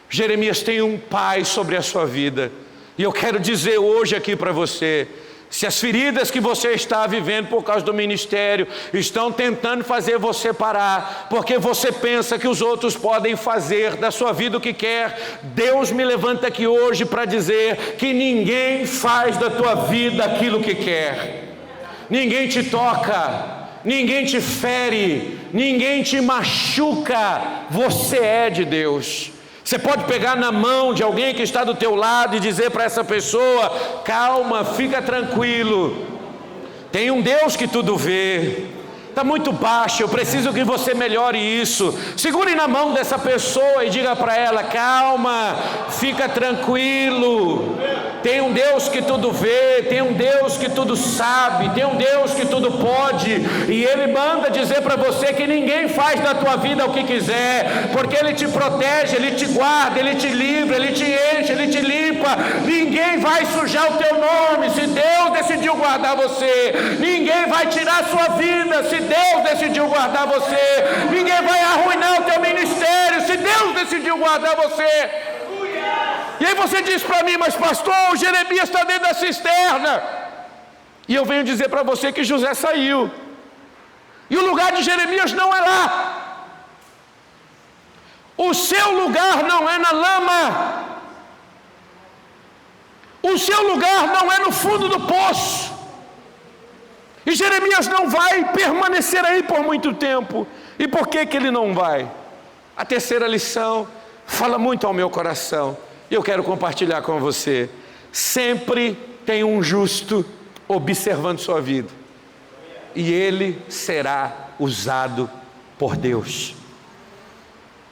Jeremias tem um Pai sobre a sua vida. E eu quero dizer hoje aqui para você: se as feridas que você está vivendo por causa do ministério estão tentando fazer você parar, porque você pensa que os outros podem fazer da sua vida o que quer, Deus me levanta aqui hoje para dizer que ninguém faz da tua vida aquilo que quer. Ninguém te toca, ninguém te fere, ninguém te machuca, você é de Deus. Você pode pegar na mão de alguém que está do teu lado e dizer para essa pessoa: calma, fica tranquilo, tem um Deus que tudo vê. Está muito baixo, eu preciso que você melhore isso. Segure na mão dessa pessoa e diga para ela: calma, fica tranquilo, tem um Deus que tudo vê, tem um Deus que tudo sabe, tem um Deus que tudo pode, e Ele manda dizer para você que ninguém faz da tua vida o que quiser, porque Ele te protege, Ele te guarda, Ele te livra, Ele te enche, Ele te limpa. Ninguém vai sujar o teu nome se Deus decidiu guardar você. Ninguém vai tirar a sua vida se Deus decidiu guardar você. Ninguém vai arruinar o teu ministério se Deus decidiu guardar você. E aí você diz para mim: mas pastor, o Jeremias está dentro da cisterna. E eu venho dizer para você que José saiu, e o lugar de Jeremias não é lá. O seu lugar não é na lama, o seu lugar não é no fundo do poço. E Jeremias não vai permanecer aí por muito tempo. E por que ele não vai? A terceira lição fala muito ao meu coração, e eu quero compartilhar com você. Sempre tem um justo observando sua vida, e ele será usado por Deus.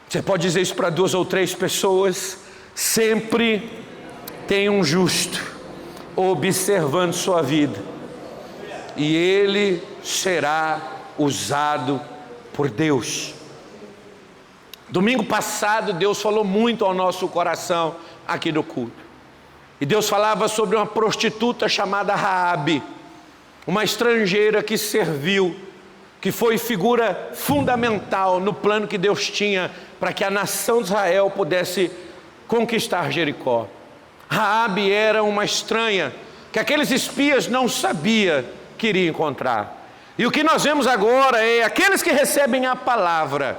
Você pode dizer isso para 2 ou 3 pessoas: sempre tem um justo observando sua vida, e ele será usado por Deus. Domingo passado Deus falou muito ao nosso coração aqui no culto, e Deus falava sobre uma prostituta chamada Raabe, uma estrangeira que serviu, que foi figura fundamental no plano que Deus tinha para que a nação de Israel pudesse conquistar Jericó. Raabe era uma estranha que aqueles espias não sabiam que iria encontrar. E o que nós vemos agora é aqueles que recebem a palavra,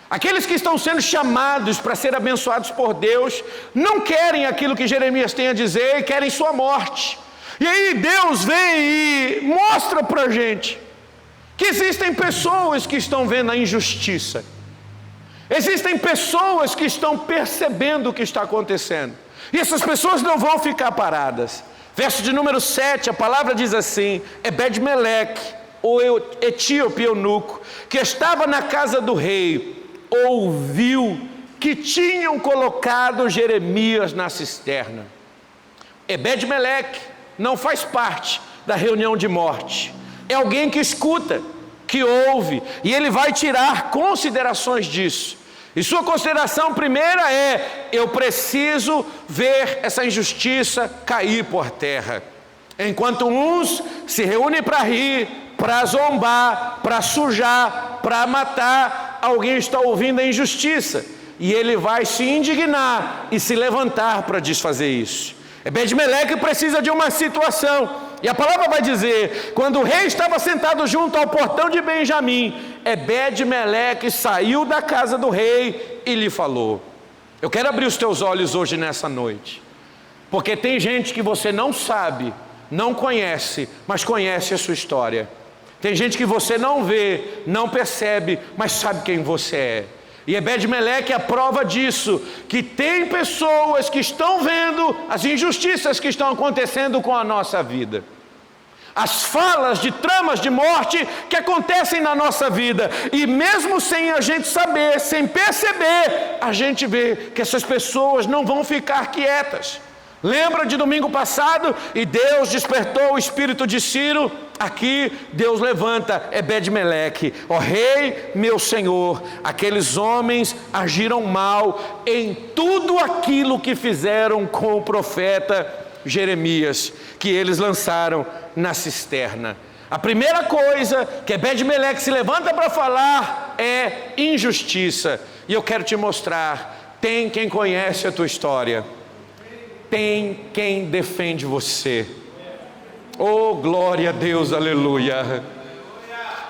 aqueles que estão sendo chamados para ser abençoados por Deus, não querem aquilo que Jeremias tem a dizer e querem sua morte. E aí Deus vem e mostra para a gente que existem pessoas que estão vendo a injustiça, existem pessoas que estão percebendo o que está acontecendo, e essas pessoas não vão ficar paradas. Verso de número 7, a palavra diz assim: Ebed-Meleque, o etíope eunuco, que estava na casa do rei, ouviu que tinham colocado Jeremias na cisterna. Ebed-Meleque não faz parte da reunião de morte, é alguém que escuta, que ouve, e ele vai tirar considerações disso. E sua consideração primeira é: eu preciso ver essa injustiça cair por terra. Enquanto uns se reúnem para rir, para zombar, para sujar, para matar, alguém está ouvindo a injustiça, e ele vai se indignar e se levantar para desfazer isso. Ebed-Meleque precisa de uma situação, e a palavra vai dizer: quando o rei estava sentado junto ao portão de Benjamim, Ebed-Meleque saiu da casa do rei e lhe falou. Eu quero abrir os teus olhos hoje nessa noite, porque tem gente que você não sabe, não conhece, mas conhece a sua história. Tem gente que você não vê, não percebe, mas sabe quem você é. E Ebed-Meleque é a prova disso, que tem pessoas que estão vendo as injustiças que estão acontecendo com a nossa vida, as falas de tramas de morte que acontecem na nossa vida, e mesmo sem a gente saber, sem perceber, a gente vê que essas pessoas não vão ficar quietas. Lembra de domingo passado? E Deus despertou o espírito de Ciro. Aqui Deus levanta Ebed-Meleque: ó rei, meu senhor, aqueles homens agiram mal em tudo aquilo que fizeram com o profeta Jeremias, que eles lançaram na cisterna. A primeira coisa que Ebed-Meleque se levanta para falar é injustiça. E eu quero te mostrar: tem quem conhece a tua história, tem quem defende você. Oh, glória a Deus, aleluia.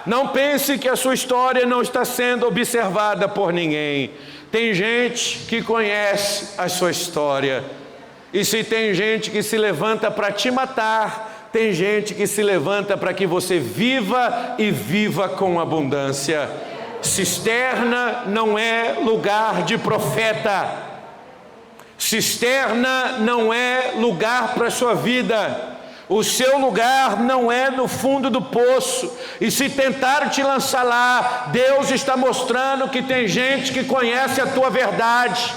Não pense que a sua história não está sendo observada por ninguém. Tem gente que conhece a sua história, e se tem gente que se levanta para te matar, tem gente que se levanta para que você viva e viva com abundância. Cisterna não é lugar de profeta. Cisterna não é lugar para a sua vida. O seu lugar não é no fundo do poço. E se tentar te lançar lá, Deus está mostrando que tem gente que conhece a tua verdade.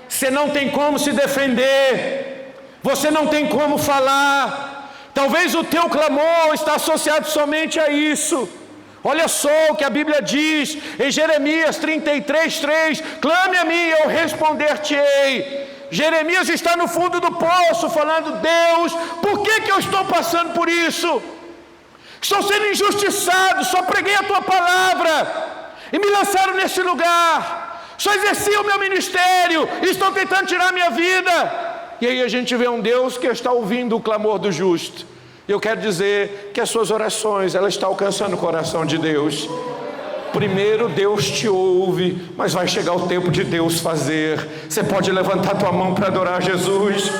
Você não tem como se defender. Você não tem como falar. Talvez o teu clamor está associado somente a isso. Olha só o que a Bíblia diz em Jeremias 33:3: clame a mim e eu responder-te-ei. Jeremias está no fundo do poço falando: Deus, por que eu estou passando por isso? Estou sendo injustiçado, só preguei a tua palavra e me lançaram nesse lugar, só exerci o meu ministério e estão tentando tirar a minha vida. E aí a gente vê um Deus que está ouvindo o clamor do justo. E eu quero dizer que as suas orações, ela está alcançando o coração de Deus. Primeiro Deus te ouve, mas vai chegar o tempo de Deus fazer. Você pode levantar tua mão para adorar Jesus.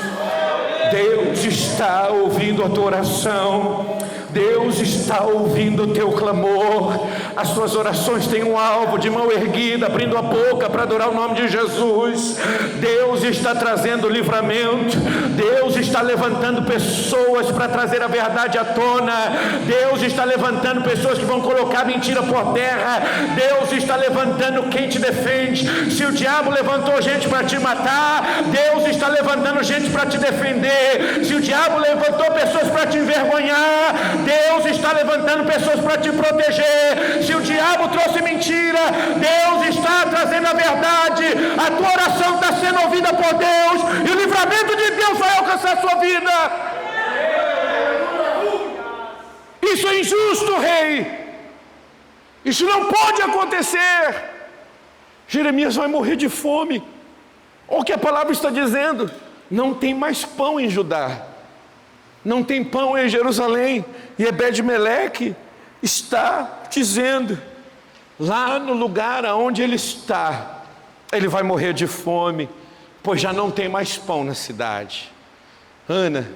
Deus está ouvindo a tua oração. Deus está ouvindo o teu clamor. As suas orações têm um alvo, de mão erguida, abrindo a boca para adorar o nome de Jesus. Deus está trazendo livramento. Deus está levantando pessoas para trazer a verdade à tona. Deus está levantando pessoas que vão colocar mentira por terra. Deus está levantando quem te defende. Se o diabo levantou gente para te matar, Deus está levantando gente para te defender. Se o diabo levantou pessoas para te envergonhar, Deus está levantando pessoas para te proteger. Se o diabo trouxe mentira, Deus está trazendo a verdade. A tua oração está sendo ouvida por Deus, e o livramento de Deus vai alcançar a sua vida. Isso é injusto, rei. Isso não pode acontecer. Jeremias vai morrer de fome. Olha o que a palavra está dizendo: não tem mais pão em Judá, não tem pão em Jerusalém. E Ebed-Meleque está dizendo, lá no lugar aonde ele está, ele vai morrer de fome, pois já não tem mais pão na cidade. Ana,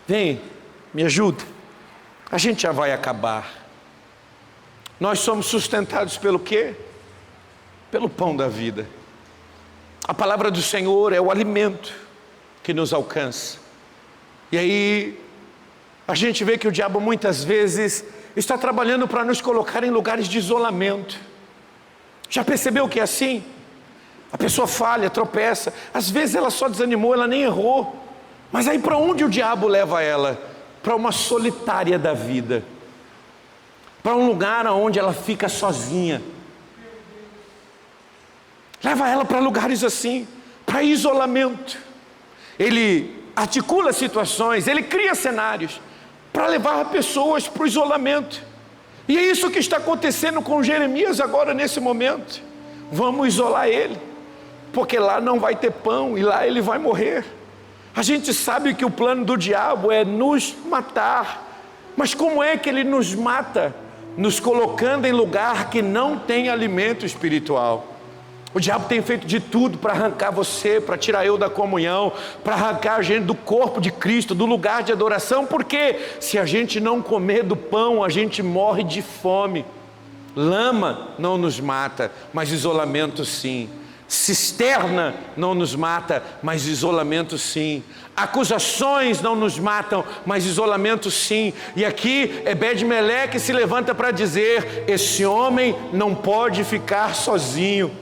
vem, me ajuda. A gente já vai acabar. Nós somos sustentados pelo quê? Pelo pão da vida. A palavra do Senhor é o alimento que nos alcança. E aí a gente vê que o diabo muitas vezes está trabalhando para nos colocar em lugares de isolamento. Já percebeu que é assim? A pessoa falha, tropeça, às vezes ela só desanimou, ela nem errou, mas aí para onde o diabo leva ela? Para uma solitária da vida, para um lugar onde ela fica sozinha. Leva ela para lugares assim, para isolamento. Ele articula situações, ele cria cenários para levar pessoas para o isolamento. E é isso que está acontecendo com Jeremias agora nesse momento. Vamos isolar ele, porque lá não vai ter pão e lá ele vai morrer. A gente sabe que o plano do diabo é nos matar, mas como é que ele nos mata? Nos colocando em lugar que não tem alimento espiritual. O diabo tem feito de tudo para arrancar você, para tirar eu da comunhão, para arrancar a gente do corpo de Cristo, do lugar de adoração, porque se a gente não comer do pão, a gente morre de fome. Lama não nos mata, mas isolamento sim. Cisterna não nos mata, mas isolamento sim. Acusações não nos matam, mas isolamento sim. E aqui Ebed-Meleque se levanta para dizer: esse homem não pode ficar sozinho.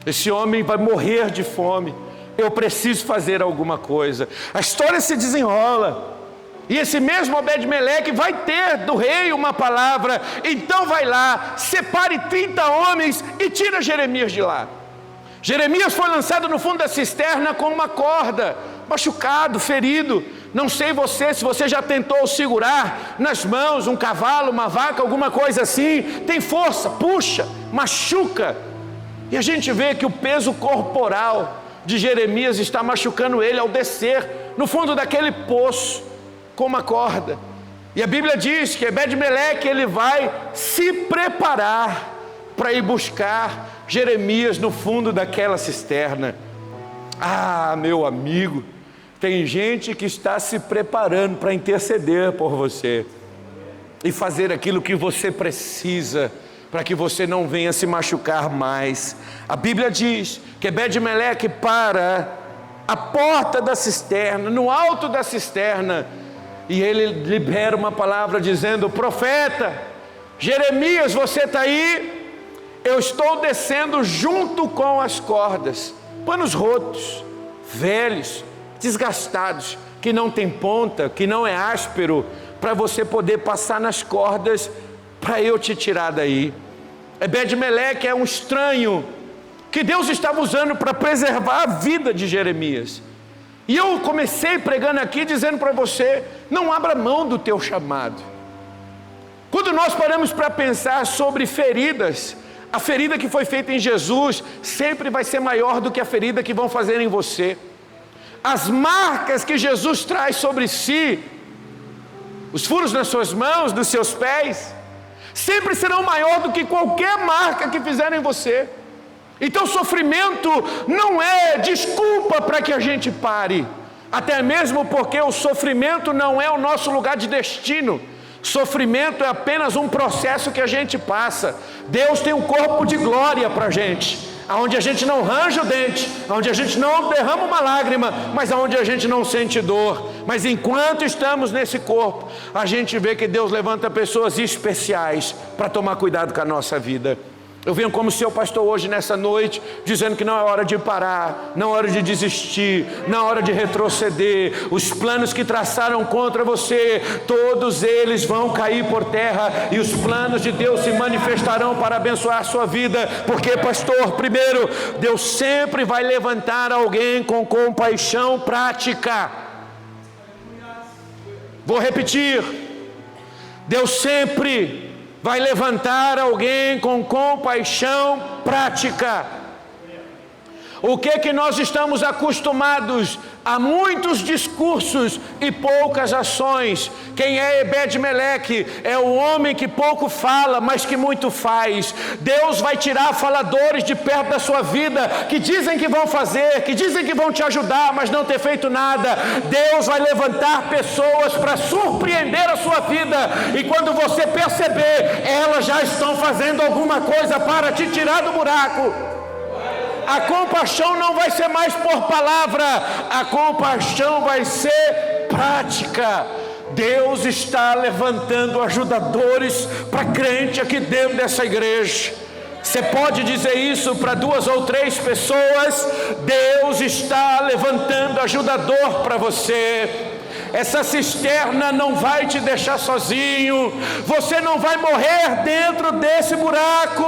Esse homem vai morrer de fome. Eu preciso fazer alguma coisa. A história se desenrola. E esse mesmo Ebed-Meleque vai ter do rei uma palavra. Então vai lá, separe 30 homens e tira Jeremias de lá. Jeremias foi lançado no fundo da cisterna com uma corda, machucado, ferido. Não sei se você já tentou segurar nas mãos um cavalo, uma vaca, alguma coisa assim. Tem força, puxa, machuca. E a gente vê que o peso corporal de Jeremias está machucando ele ao descer no fundo daquele poço com uma corda. E a Bíblia diz que Ebed-Meleque ele vai se preparar para ir buscar Jeremias no fundo daquela cisterna. Ah, meu amigo, Tem gente que está se preparando para interceder por você e fazer aquilo que você precisa, para que você não venha se machucar mais. A Bíblia diz que Ebed-Meleque para a porta da cisterna, no alto da cisterna, e ele libera uma palavra dizendo: profeta Jeremias, você está aí? Eu estou descendo junto com as cordas, panos rotos, velhos, desgastados, que não tem ponta, que não é áspero, para você poder passar nas cordas, para eu te tirar daí. Ebed-Meleque é um estranho que Deus estava usando para preservar a vida de Jeremias. E eu comecei pregando aqui dizendo para você: não abra mão do teu chamado. Quando nós paramos para pensar sobre feridas, a ferida que foi feita em Jesus sempre vai ser maior do que a ferida que vão fazer em você. As marcas que Jesus traz sobre si, os furos nas suas mãos, nos seus pés, sempre serão maior do que qualquer marca que fizerem em você. Então sofrimento não é desculpa para que a gente pare, até mesmo porque o sofrimento não é o nosso lugar de destino. Sofrimento é apenas um processo que a gente passa. Deus tem um corpo de glória para a gente, onde a gente não range o dente, onde a gente não derrama uma lágrima, mas onde a gente não sente dor. Mas enquanto estamos nesse corpo, a gente vê que Deus levanta pessoas especiais para tomar cuidado com a nossa vida. Eu venho como seu pastor hoje nessa noite, dizendo que não é hora de parar, não é hora de desistir, não é hora de retroceder. Os planos que traçaram contra você, todos eles vão cair por terra, e os planos de Deus se manifestarão para abençoar a sua vida. Porque, pastor, primeiro, Deus sempre vai levantar alguém com compaixão prática. Vou repetir: Deus sempre vai levantar alguém com compaixão prática. O que nós estamos acostumados? A muitos discursos e poucas ações. Quem é Ebed-Meleque? É o homem que pouco fala, mas que muito faz. Deus vai tirar faladores de perto da sua vida, que dizem que vão fazer, que dizem que vão te ajudar, mas não ter feito nada. Deus vai levantar pessoas para surpreender a sua vida, e quando você perceber, elas já estão fazendo alguma coisa para te tirar do buraco. A compaixão não vai ser mais por palavra, a compaixão vai ser prática. Deus está levantando ajudadores para crente aqui dentro dessa igreja. Você pode dizer isso para 2 ou 3 pessoas. Deus está levantando ajudador para você. Essa cisterna não vai te deixar sozinho. Você não vai morrer dentro desse buraco.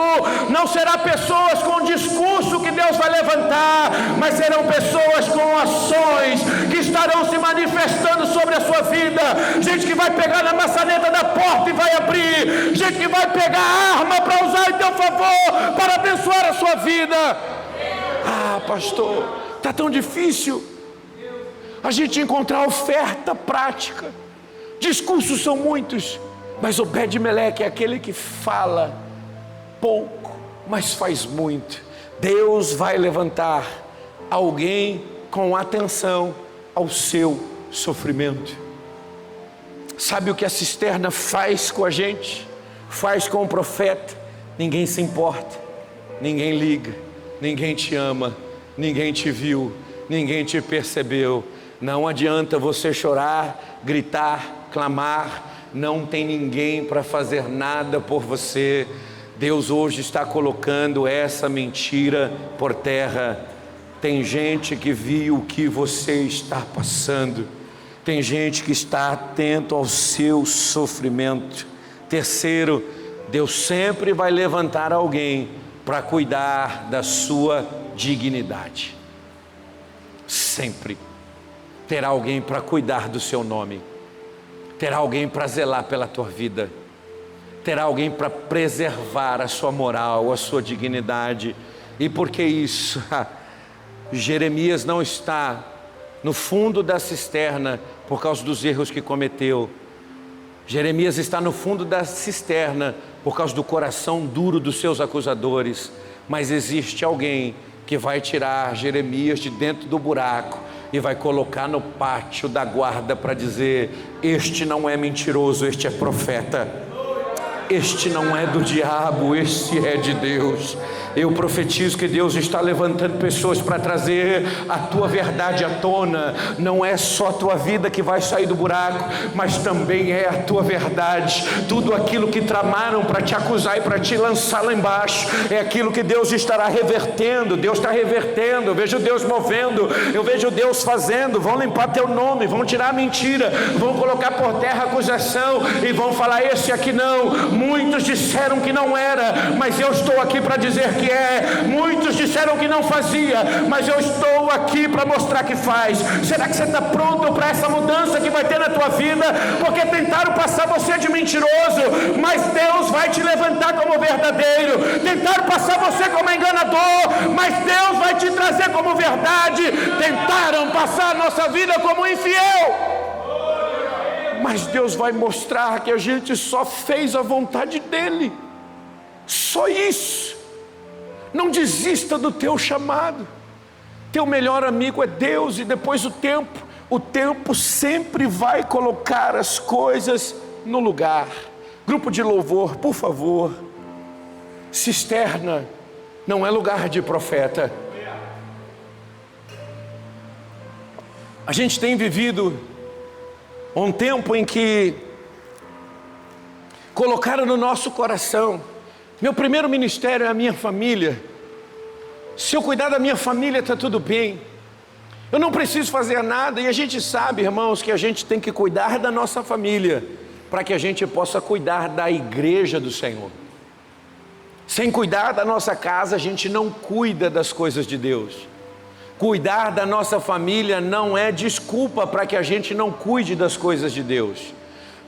Não será pessoas com discurso que Deus vai levantar, mas serão pessoas com ações que estarão se manifestando sobre a sua vida. Gente que vai pegar na maçaneta da porta e vai abrir. Gente que vai pegar a arma para usar em teu favor, para abençoar a sua vida. Ah, pastor, está tão difícil a gente encontrar oferta prática. Discursos são muitos, mas Ebed-Meleque é aquele que fala pouco, mas faz muito. Deus vai levantar alguém com atenção ao seu sofrimento. Sabe o que a cisterna faz com a gente? Faz com o profeta. Ninguém se importa, ninguém liga, ninguém te ama, ninguém te viu, ninguém te percebeu. Não adianta você chorar, gritar, clamar, não tem ninguém para fazer nada por você. Deus hoje está colocando essa mentira por terra. Tem gente que viu o que você está passando, tem gente que está atento ao seu sofrimento. Terceiro, Deus sempre vai levantar alguém para cuidar da sua dignidade. Sempre terá alguém para cuidar do seu nome, terá alguém para zelar pela tua vida, terá alguém para preservar a sua moral, a sua dignidade. E por que isso? Jeremias não está no fundo da cisterna por causa dos erros que cometeu. Jeremias está no fundo da cisterna por causa do coração duro dos seus acusadores. Mas existe alguém que vai tirar Jeremias de dentro do buraco, e vai colocar no pátio da guarda para dizer: este não é mentiroso, este é profeta. Este não é do diabo, este é de Deus. Eu profetizo que Deus está levantando pessoas para trazer a tua verdade à tona. Não é só a tua vida que vai sair do buraco, mas também é a tua verdade. Tudo aquilo que tramaram para te acusar e para te lançar lá embaixo, é aquilo que Deus estará revertendo. Deus está revertendo. Eu vejo Deus movendo, eu vejo Deus fazendo. Vão limpar teu nome, vão tirar a mentira, vão colocar por terra a acusação e vão falar: esse aqui não. Muitos disseram que não era, mas eu estou aqui para dizer que é. Muitos disseram que não fazia, mas eu estou aqui para mostrar que faz. Será que você está pronto para essa mudança que vai ter na tua vida? Porque tentaram passar você de mentiroso, mas Deus vai te levantar como verdadeiro. Tentaram passar você como enganador, mas Deus vai te trazer como verdade. Tentaram passar a nossa vida como infiel, mas Deus vai mostrar que a gente só fez a vontade dEle. Só isso. Não desista do teu chamado. Teu melhor amigo é Deus, e depois o tempo sempre vai colocar as coisas no lugar. Grupo de louvor, por favor. Cisterna não é lugar de profeta. A gente tem vivido um tempo em que colocaram no nosso coração: meu primeiro ministério é a minha família. Se eu cuidar da minha família, está tudo bem. Eu não preciso fazer nada. E a gente sabe, irmãos, que a gente tem que cuidar da nossa família para que a gente possa cuidar da igreja do Senhor. Sem cuidar da nossa casa, a gente não cuida das coisas de Deus. Cuidar da nossa família não é desculpa para que a gente não cuide das coisas de Deus.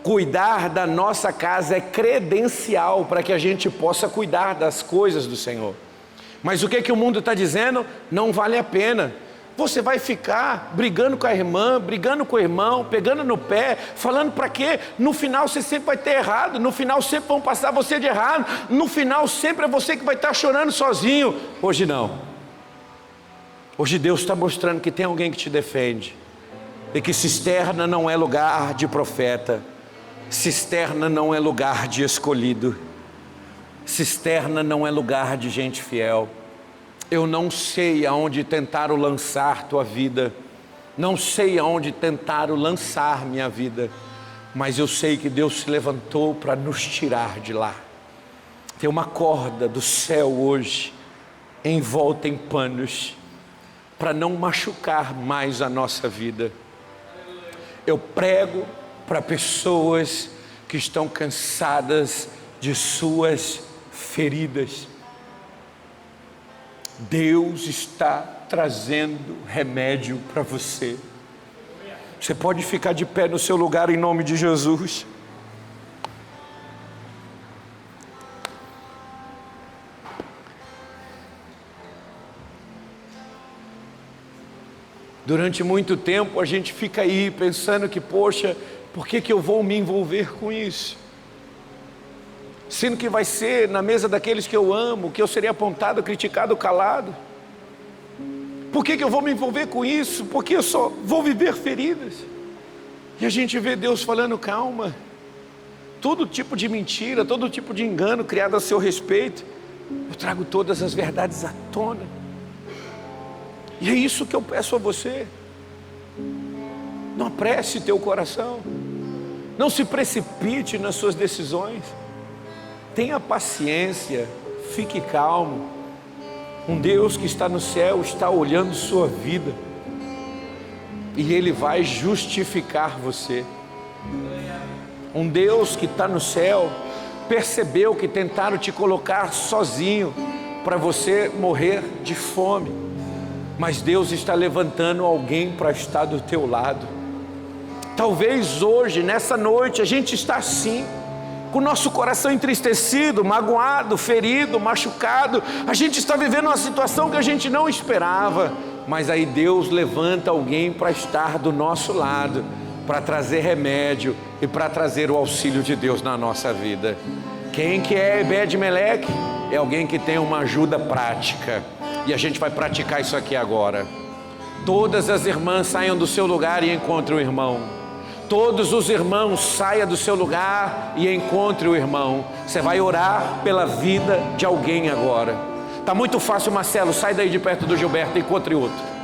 Cuidar da nossa casa é credencial para que a gente possa cuidar das coisas do Senhor. Mas o que o mundo está dizendo? Não vale a pena. Você vai ficar brigando com a irmã, brigando com o irmão, pegando no pé, falando para quê? No final você sempre vai ter errado, no final sempre vão passar você de errado, no final sempre é você que vai estar chorando sozinho. Hoje não. Hoje Deus está mostrando que tem alguém que te defende, e que cisterna não é lugar de profeta, cisterna não é lugar de escolhido, cisterna não é lugar de gente fiel. Eu não sei aonde tentaram lançar tua vida, não sei aonde tentaram lançar minha vida, mas eu sei que Deus se levantou para nos tirar de lá. Tem uma corda do céu hoje, envolta em panos, para não machucar mais a nossa vida. Eu prego para pessoas que estão cansadas de suas feridas. Deus está trazendo remédio para você. Você pode ficar de pé no seu lugar em nome de Jesus. Durante muito tempo a gente fica aí pensando que, poxa, por que eu vou me envolver com isso? Sendo que vai ser na mesa daqueles que eu amo, que eu serei apontado, criticado, calado. Por que eu vou me envolver com isso? Porque eu só vou viver feridas. E a gente vê Deus falando: calma. Todo tipo de mentira, todo tipo de engano criado a seu respeito, eu trago todas as verdades à tona. E é isso que eu peço a você. Não apresse teu coração. Não se precipite nas suas decisões. Tenha paciência, fique calmo. Um Deus que está no céu está olhando sua vida, e Ele vai justificar você. Um Deus que está no céu percebeu que tentaram te colocar sozinho para você morrer de fome, mas Deus está levantando alguém para estar do teu lado. Talvez hoje, nessa noite, a gente está assim, com o nosso coração entristecido, magoado, ferido, machucado. A gente está vivendo uma situação que a gente não esperava, mas aí Deus levanta alguém para estar do nosso lado, para trazer remédio e para trazer o auxílio de Deus na nossa vida. Quem que é Ebed-Meleque? É alguém que tem uma ajuda prática, e a gente vai praticar isso aqui agora. Todas as irmãs saiam do seu lugar e encontrem o irmão. Todos os irmãos saiam do seu lugar e encontrem o irmão. Você vai orar pela vida de alguém agora. Está muito fácil, Marcelo, sai daí de perto do Gilberto e encontre outro.